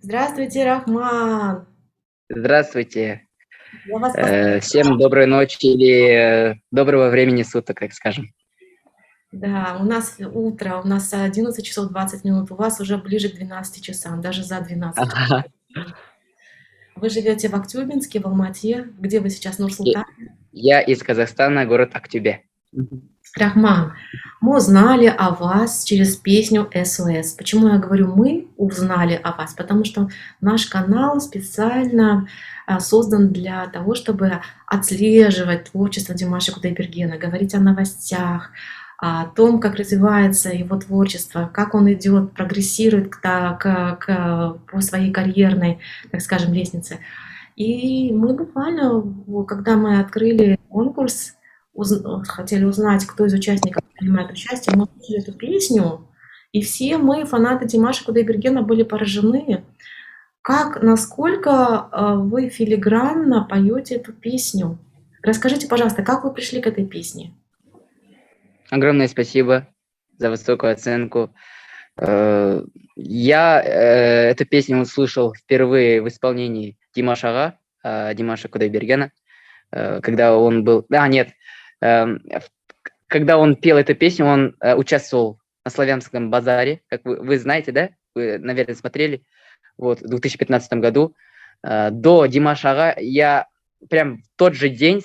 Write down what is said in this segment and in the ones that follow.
Здравствуйте, Рахман. Здравствуйте. Я вас Всем доброй ночи или доброго времени суток, так скажем. Да, у нас утро, у нас 11 часов 20 минут, у вас уже ближе к 12 часам, даже за 12 часов. Ага. Вы живете в Актюбинске, в Алмате. Где вы сейчас, И- Нур-Султан? Я из Казахстана, город Актюбе. Мгм. Рахман, мы узнали о вас через песню «СОС». Почему я говорю «мы узнали о вас»? Потому что наш канал специально создан для того, чтобы отслеживать творчество Димаша Кудайбергена, говорить о новостях, о том, как развивается его творчество, как он идет, прогрессирует по своей карьерной, так скажем, лестнице. И мы буквально, когда мы открыли конкурс, хотели узнать, кто из участников принимает участие, мы услышали эту песню, и все мы, фанаты Димаша Кудайбергена, были поражены, насколько вы филигранно поете эту песню. Расскажите, пожалуйста, как вы пришли к этой песне? Огромное спасибо за высокую оценку. Я эту песню услышал впервые в исполнении Димаша Кудайбергена, когда он был... нет. Когда он пел эту песню, он участвовал на славянском базаре, как вы знаете, да? Вы, наверное, смотрели. Вот, в 2015 году. До Димаша я прям в тот же день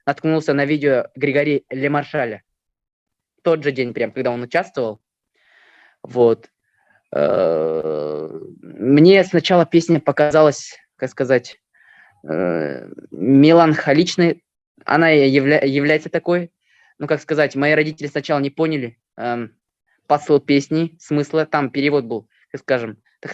наткнулся на видео Григори Лемаршаля. В тот же день, прям, когда он участвовал. Вот. Мне сначала песня показалась, как сказать, меланхоличной. Она является такой. Ну, как сказать, мои родители сначала не поняли посыл песни, смысла. Там перевод был, так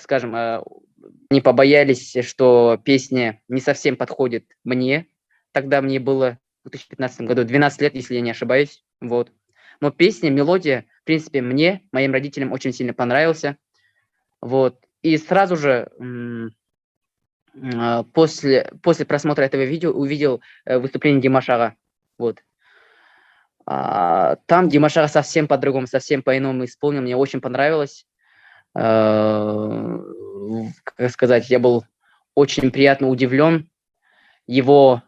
скажем, они побоялись, что песня не совсем подходит мне. Тогда мне было в 2015 году 12 лет, если я не ошибаюсь. Вот. Но песня, мелодия, в принципе, моим родителям очень сильно понравился. Вот. И сразу же после просмотра этого видео увидел выступление Димаша. Вот. Там Димаша совсем по-другому, совсем по-иному исполнил. Мне очень понравилось. Как сказать, я был очень приятно удивлен его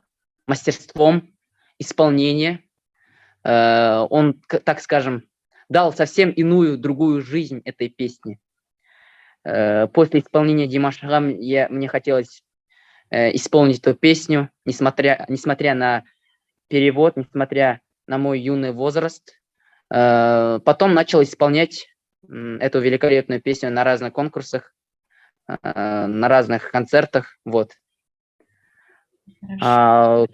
мастерством исполнения. Он, так скажем, дал совсем иную, другую жизнь этой песне. После исполнения Димаша мне хотелось исполнить эту песню, несмотря на перевод, несмотря на мой юный возраст. Потом начал исполнять эту великолепную песню на разных конкурсах, на разных концертах. Вот. В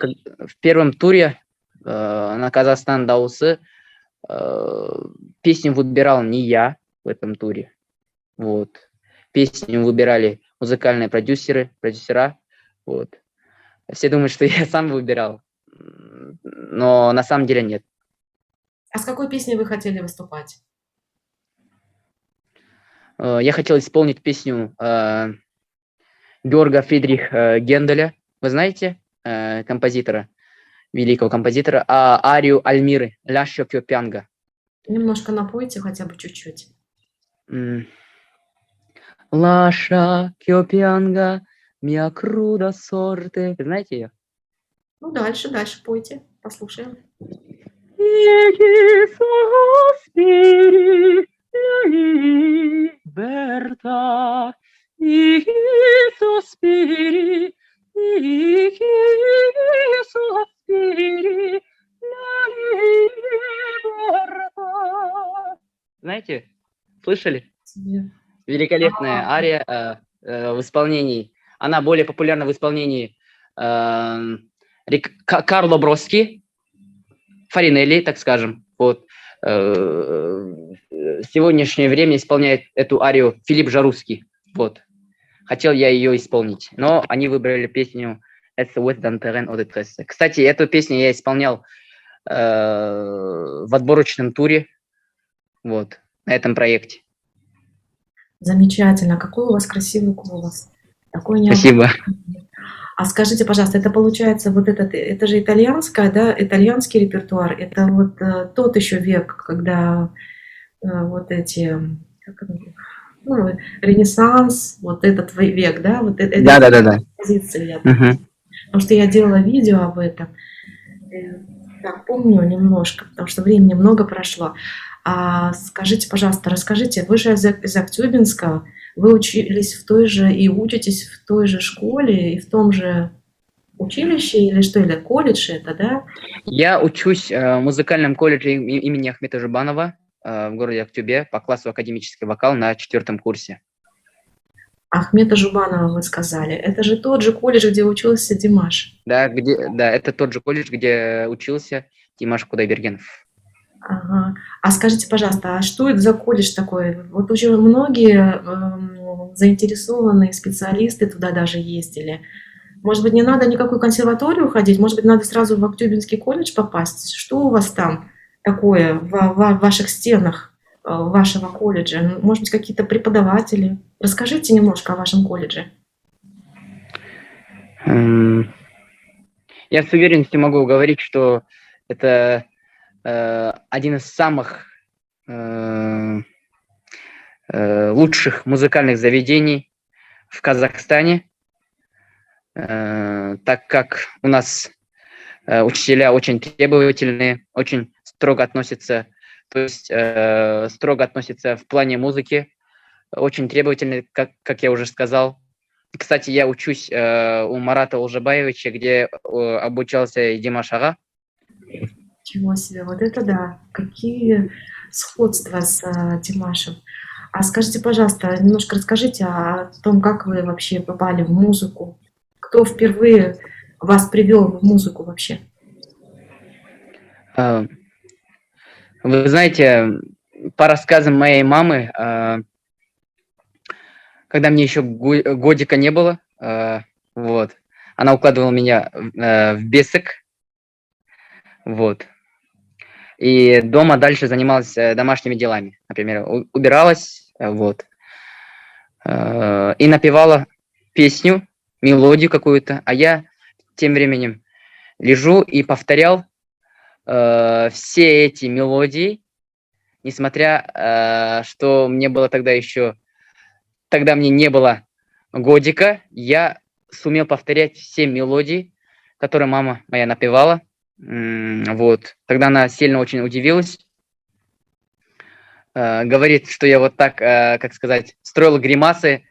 первом туре на Казахстан Даусы песню выбирал не я в этом туре. Вот. Песню выбирали музыкальные продюсера. Вот. Все думают, что я сам выбирал, но на самом деле нет. А с какой песней вы хотели выступать? Я хотел исполнить песню Георга Фридриха Генделя. Вы знаете композитора, великого композитора, арию Альмиры «Ляшо Кёпянга». Немножко напойте, хотя бы чуть-чуть. «Лаша Кёпянга, мia круда сорте». Вы знаете ее? Ну, дальше пойте, послушаем. Libertà, i sospiri, la libertà. Знаете, слышали? Великолепная ария в исполнении. Она более популярна в исполнении Карло Броски, Фаринелли, так скажем. Вот. В сегодняшнее время исполняет эту арию Филипп Жаруский. Вот. Хотел я ее исполнить, но они выбрали песню «SOS dans terrain au détresse». Кстати, эту песню я исполнял в отборочном туре, вот, на этом проекте. Замечательно. Какой у вас красивый голос. Такой Спасибо. А скажите, пожалуйста, это получается это же итальянская, да, итальянский репертуар. Это вот тот еще век, когда вот эти, ну, Ренессанс, вот этот век, да, вот Да, это да, да, да. позиции, я думаю. Мгм. Потому что я делала видео об этом. Да, помню немножко, потому что времени много прошло. А скажите, пожалуйста, расскажите, вы же из Актюбинска, вы учились в той же и учитесь в той же школе и в том же училище или что, или колледж это, да? Я учусь в музыкальном колледже имени Ахмета Жубанова в городе Актюбе по классу академический вокал на 4-м курсе. Ахмета Жубанова вы сказали. Это же тот же колледж, где учился Димаш. Да, это тот же колледж, где учился Димаш Кудайбергенов. Ага. А скажите, пожалуйста, а что это за колледж такой? Вот очень многие заинтересованные специалисты туда даже ездили. Может быть, не надо никакую консерваторию ходить, может быть, надо сразу в Актюбинский колледж попасть. Что у вас там такое в ваших стенах вашего колледжа? Может быть, какие-то преподаватели? Расскажите немножко о вашем колледже. М, Я с уверенностью могу говорить, что это один из самых э, лучших музыкальных заведений в Казахстане, так как у нас учителя очень требовательные, очень строго относятся, то есть строго относятся в плане музыки, очень требовательные, как я уже сказал. Кстати, я учусь у Марата Улжабаевича, где обучался и Димаш Ага. Ничего себе, вот это да! Какие сходства с Димашем. А скажите, пожалуйста, немножко расскажите о том, как вы вообще попали в музыку. Кто впервые вас привел в музыку вообще? Э, Вы знаете, по рассказам моей мамы, когда мне еще годика не было, вот, она укладывала меня в бесик, вот, и дома дальше занималась домашними делами, например, убиралась, вот, и напевала песню, мелодию какую-то, а я тем временем лежу и повторял все эти мелодии, несмотря, что мне было тогда мне не было годика, я сумел повторять все мелодии, которые мама моя напевала. Вот. Тогда она сильно очень удивилась. Говорит, что я вот так, как сказать, строил гримасы,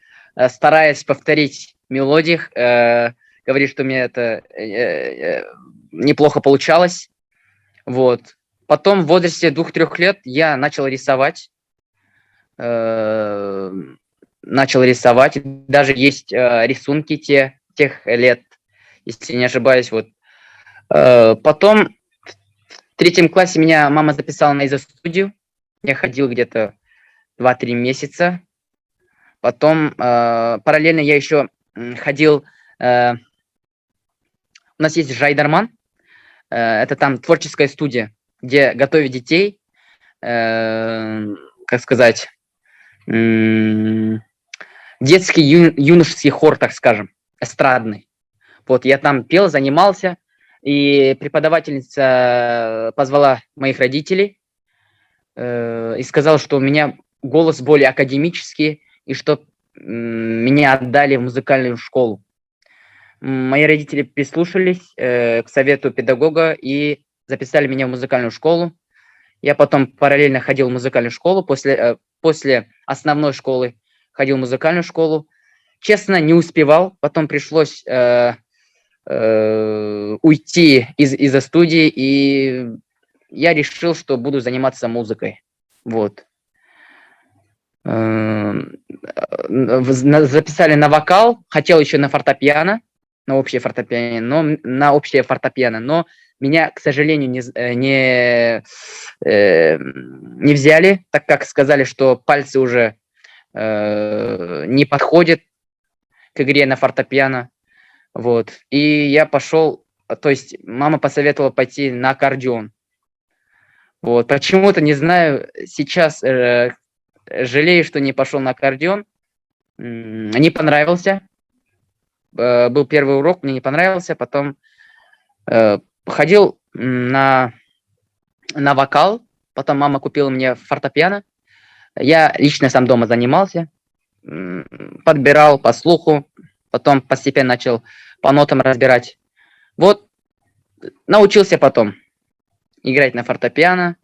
стараясь повторить мелодии. Говорит, что мне это неплохо получалось. Вот. Потом в возрасте 2-3 лет я начал рисовать. Э, Начал рисовать. Даже есть рисунки тех лет, если не ошибаюсь. Вот. Потом в 3-м классе меня мама записала на изо-студию. Я ходил где-то 2-3 месяца. Потом параллельно я еще ходил... У нас есть Жайдарман. Это там творческая студия, где готовят детей, как сказать, детский юношеский хор, так скажем, эстрадный. Вот я там пел, занимался, и преподавательница позвала моих родителей и сказала, что у меня голос более академический, и что меня отдали в музыкальную школу. Мои родители прислушались к совету педагога и записали меня в музыкальную школу. Я потом параллельно ходил в музыкальную школу, после основной школы ходил в музыкальную школу. Честно, не успевал, потом пришлось уйти из-за студии, и я решил, что буду заниматься музыкой. Вот. Записали на вокал, хотел еще на фортепиано, на общее фортепиано, но меня, к сожалению, не взяли, так как сказали, что пальцы уже не подходят к игре на фортепиано. Вот. И я пошел, то есть мама посоветовала пойти на аккордеон. Вот. Почему-то, не знаю, сейчас жалею, что не пошел на аккордеон. Не понравился. Был первый урок, мне не понравился. Потом ходил на вокал. Потом мама купила мне фортепиано. Я лично сам дома занимался. подбирал по слуху, потом постепенно начал по нотам разбирать. Вот, научился потом играть на фортепиано,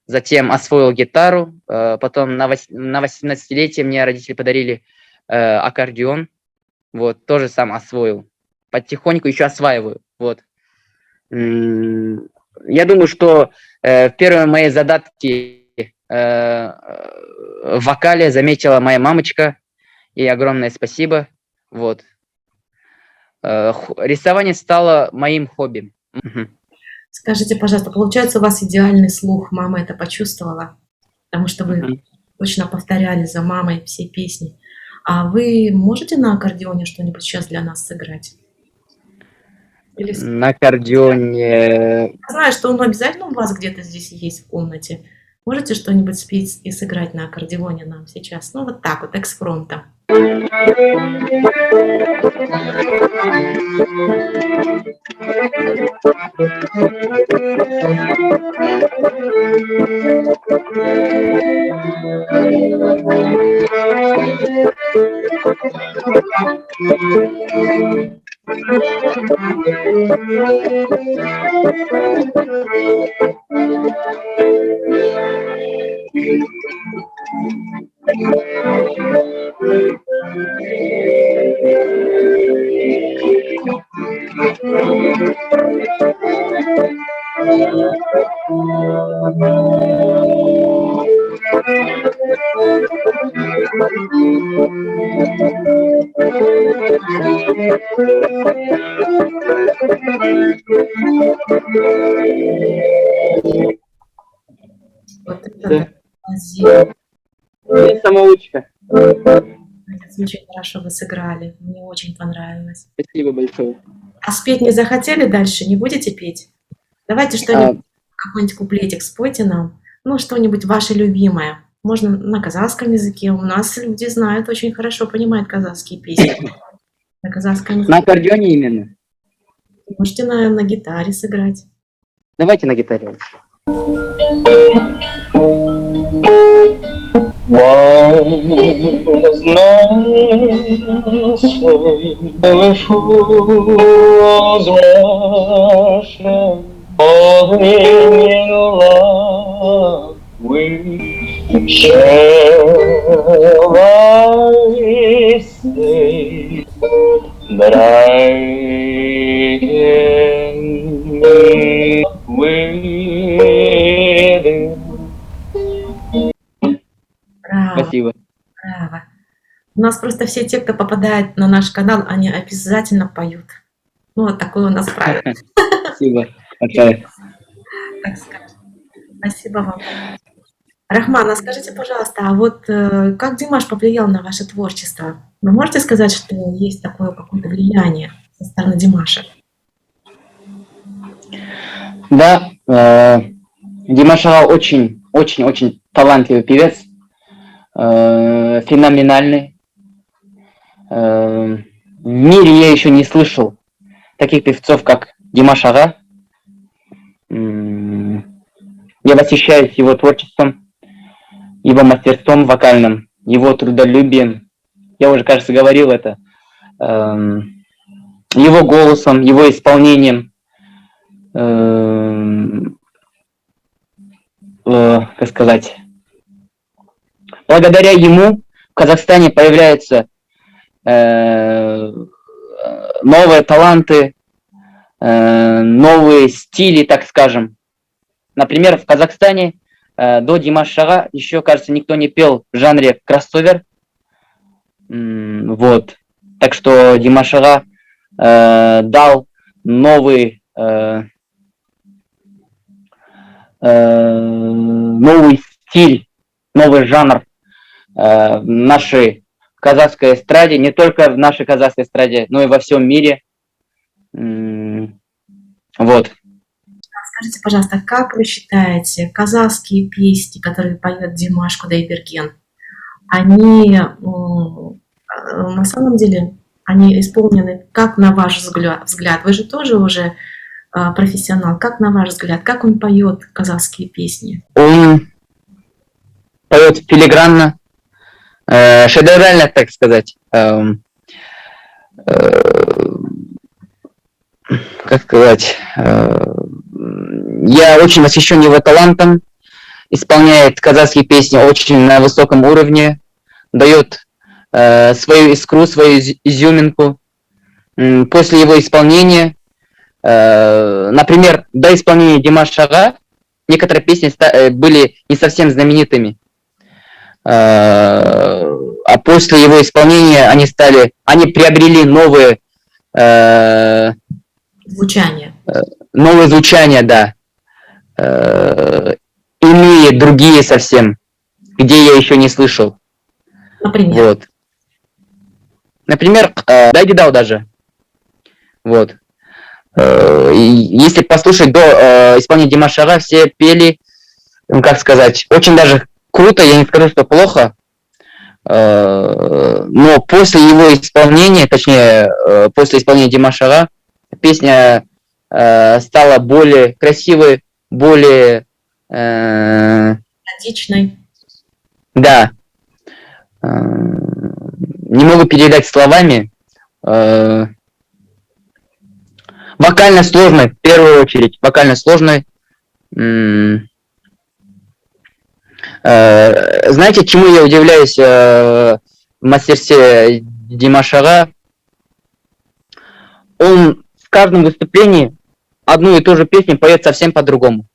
затем освоил гитару, потом на 18-летие мне родители подарили аккордеон, вот, тоже сам освоил. Потихоньку еще осваиваю, вот. Я думаю, что первые мои задатки в вокале заметила моя мамочка, и огромное спасибо, вот. Рисование стало моим хобби. Скажите, пожалуйста, получается, у вас идеальный слух, мама это почувствовала? Потому что вы точно повторяли за мамой все песни. А вы можете на аккордеоне что-нибудь сейчас для нас сыграть? Или... На аккордеоне... Я знаю, что он обязательно у вас где-то здесь есть в комнате. Можете что-нибудь спеть и сыграть на аккордеоне нам сейчас? Ну, вот так вот, экспромтом. Вот это да. Самоучка. Очень хорошо вы сыграли. Мне очень понравилось. Спасибо большое. А спеть не захотели дальше? Не будете петь? Давайте что-нибудь, какой-нибудь куплетик спойте нам. Ну, что-нибудь ваше любимое. Можно на казахском языке. У нас люди знают, очень хорошо понимают казахские песни. На казахском языке. На аккордеоне именно? Можете на гитаре сыграть. Давайте на гитаре. But I can with you. Браво, Спасибо. браво. У нас просто все те, кто попадает на наш канал, они обязательно поют. Ну, вот такое у нас правило. Спасибо. Okay. Так скажем. Спасибо вам. Рахман, а скажите, пожалуйста, а вот как Димаш повлиял на ваше творчество? Вы можете сказать, что есть такое какое-то влияние со стороны Димаша? Да, Димаш Ага очень талантливый певец, феноменальный. В мире я еще не слышал таких певцов, как Димаш Ага. Я восхищаюсь его творчеством, его мастерством вокальным, его трудолюбием. Я уже, кажется, говорил это. Его голосом, его исполнением. Как сказать? Благодаря ему в Казахстане появляются новые таланты, новые стили, так скажем. Например, в Казахстане до Димаша Ага еще, кажется, никто не пел в жанре кроссовер. Вот. Так что Димаш Ага дал новый стиль, новый жанр в нашей казахской эстраде, не только в нашей казахской эстраде, но и во всем мире. Вот. Скажите, пожалуйста, как вы считаете, казахские песни, которые поет Димаш Кудайберген, они на самом деле они исполнены, как на ваш взгляд? Вы же тоже уже профессионал. Как на ваш взгляд, как он поет казахские песни? Он поет филигранно, шедеврально, так сказать. Как сказать? Я очень восхищен его талантом, исполняет казахские песни очень на высоком уровне, дает свою искру, свою изюминку. После его исполнения, например, до исполнения Димаш Ага, некоторые песни были не совсем знаменитыми. А после его исполнения они приобрели новые Звучание. новые звучания, да. Иные, другие совсем, где я еще не слышал. Например. Вот. Например, Дайди Дау даже. Вот. Если послушать до исполнения Димаша Ага, все пели, как сказать, очень даже круто, я не скажу, что плохо. Но после его исполнения, точнее, после исполнения Димаша Ага, песня стала более красивой, более... Мелодичной. Да. Не могу передать словами. Вокально сложной, в первую очередь. Вокально сложной. Знаете, чему я удивляюсь в мастерстве Димаша Ага? Он в каждом выступлении одну и ту же песню поет совсем по-другому.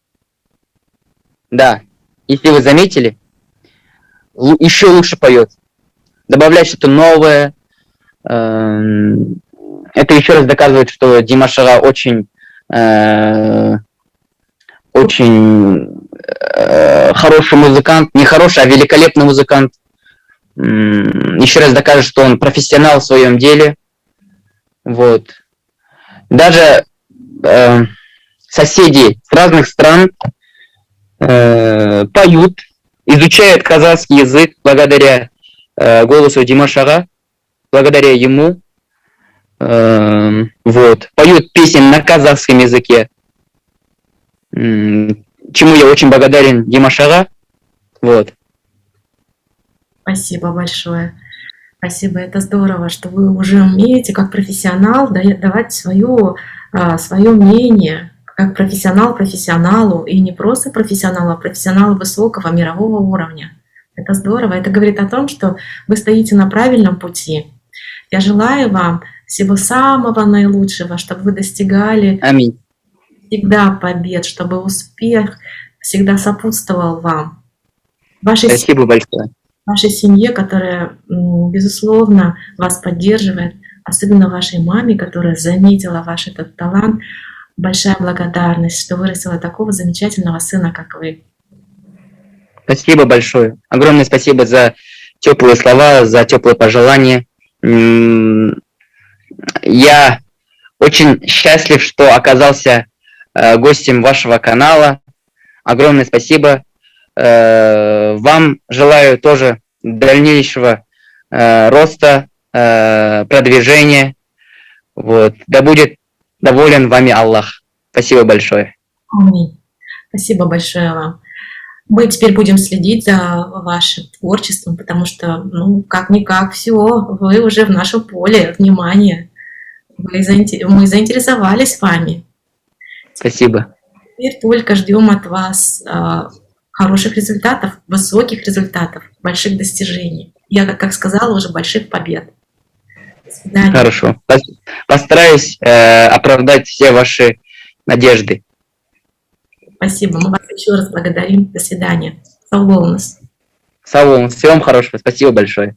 Да, если вы заметили, еще лучше поет. Добавляет что-то новое. Это еще раз доказывает, что Димаш Ага очень хороший музыкант. Не хороший, а великолепный музыкант. Еще раз доказывает, что он профессионал в своем деле. Вот. Даже соседи с разных стран поют, изучают казахский язык благодаря голосу Димаша Ага, благодаря ему. Вот. Поют песни на казахском языке, чему я очень благодарен Димашу Ага. Вот. Спасибо большое. Спасибо, это здорово, что вы уже умеете как профессионал давать свое мнение, как профессионал профессионалу, и не просто профессионалу, а профессионалу высокого мирового уровня. Это здорово, это говорит о том, что вы стоите на правильном пути. Я желаю вам всего самого наилучшего, чтобы вы достигали Аминь. всегда побед, чтобы успех всегда сопутствовал вам. Спасибо большое. Вашей семье, которая, безусловно, вас поддерживает, особенно вашей маме, которая заметила ваш этот талант. Большая благодарность, что вырастила такого замечательного сына, как вы. Спасибо большое. Огромное спасибо за теплые слова, за теплые пожелания. Я очень счастлив, что оказался гостем вашего канала. Огромное спасибо. Вам желаю тоже дальнейшего роста, продвижения. Вот. Да будет доволен вами Аллах. Спасибо большое. Аминь. Спасибо большое вам. Мы теперь будем следить за вашим творчеством, потому что, как-никак, все, вы уже в нашем поле внимания. Мы заинтересовались вами. Спасибо. Теперь только ждем от вас хороших результатов, высоких результатов, больших достижений. Я, как сказала, уже больших побед. До свидания. Хорошо. Постараюсь оправдать все ваши надежды. Спасибо. Мы вас еще раз благодарим. До свидания. Сау болыңыз. Всего вам хорошего. Спасибо большое.